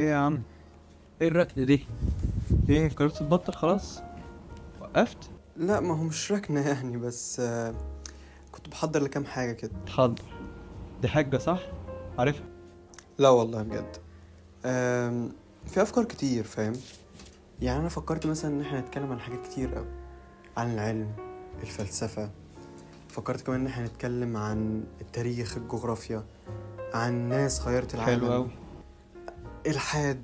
ايه يا عم؟ ايه الركنة دي؟ ايه قررت تبطل خلاص؟ وقفت؟ لا، ما هو مش ركنة يعني، بس كنت بحضر لكام حاجة كده. تحضر؟ دي حاجة صح؟ عارفها. لا والله بجد. في أفكار كتير، فاهم؟ يعني أنا فكرت مثلا إن احنا نتكلم عن حاجات كتير أوي، عن العلم، الفلسفة. فكرت كمان إن احنا نتكلم عن التاريخ، الجغرافيا، عن ناس غيرت حلو العالم، أوي. الحاد،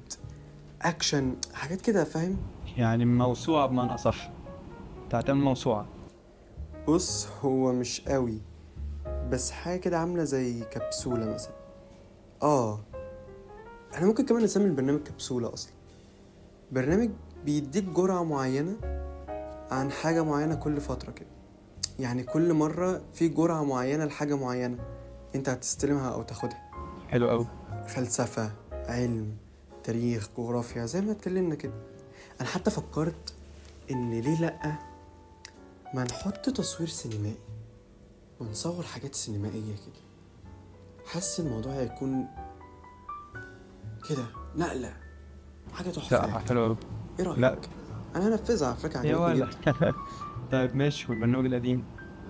أكشن، حاجات كده، فاهم؟ يعني موسوعة بمعنى أصح. تعتمد موسوعة. بص، هو مش قوي، بس حاجة كده عاملة زي كبسولة مثلا. احنا ممكن كمان نسمي البرنامج كبسولة أصلا. برنامج بيديك جرعة معينة عن حاجة معينة كل فترة كده. يعني كل مرة في جرعة معينة لحاجة معينة انت هتستلمها أو تاخدها. حلو أوي. فلسفة، علم، تاريخ، جغرافيا، زي ما اتكلمنا كده. أنا حتى فكرت إن ليه لأ ما نحط تصوير سينمائي ونصور حاجات سينمائية كده. حاسس الموضوع هيكون كده نقلة، حاجة تحفة لا يعني. حلو أوي. ايه رأيك؟ لا أنا هنفذها على فكرة، يا عجبتني ولا. جدا. طيب ماشي، والبرنامج القديم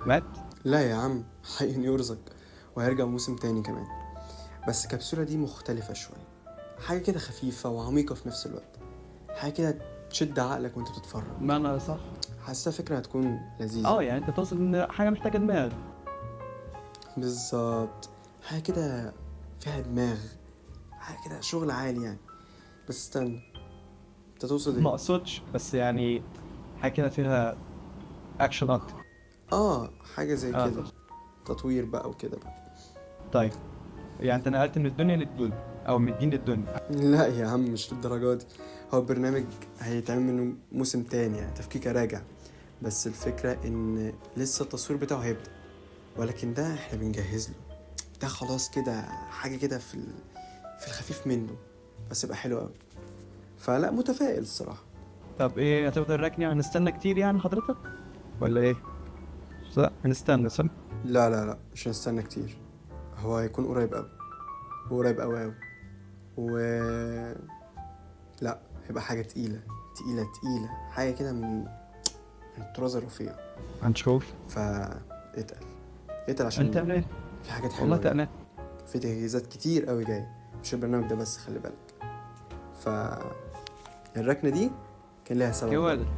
مات؟ لا يا عم، حي يرزق وهيرجع موسم تاني كمان. بس الكبسولة دي مختلفة شوية، حاجة كده خفيفة وعميقة في نفس الوقت، حاجة كده تشد عقلك وانت بتتفرج. بمعنى صح. حاسة فكرة هتكون لذيذة. يعني أنت تقصد إن حاجة محتاجة دماغ. بالظبط، حاجة كده فيها دماغ، حاجة كده شغل عالي يعني. بس استنى، انت تقصد ما ايه؟ أقصدش، بس يعني حاجة كده فيها أكشن أكتر. حاجة زي كده، تقصد. تطوير بقى وكده بقى. طيب، يعني أنت نقلت من الدنيا للدين أو من الدين للدنيا. لا يا عم، مش للدرجة دي. هو برنامج هيتعمل منه موسم تاني، يعني تفكيكة راجع. بس الفكرة ان لسه التصوير بتاعه هيبدأ، ولكن ده احنا بنجهز له. ده خلاص كده حاجة كده في الخفيف منه، بس يبقى حلو قوي. فلا، متفائل الصراحة. طب إيه، هتفضل راكني هنستنى كتير يعني حضرتك؟ ولا إيه؟ لا هنستنى صح؟ لا لا لا، مش هنستنى كتير. هو هيكون قريب قوي، قريب قوي قوي. و لا، هيبقى حاجة تقيلة تقيلة تقيلة، حاجة كده من الطراز الرفيع. هنشوف. اتقل اتقل انت عشان امان. في حاجات والله حلوة جاية. تأمين. في تجهيزات كتير قوي جاية، مش البرنامج ده بس، خلي بالك. ف الركنة دي كان لها يا سبب ولد. برضه.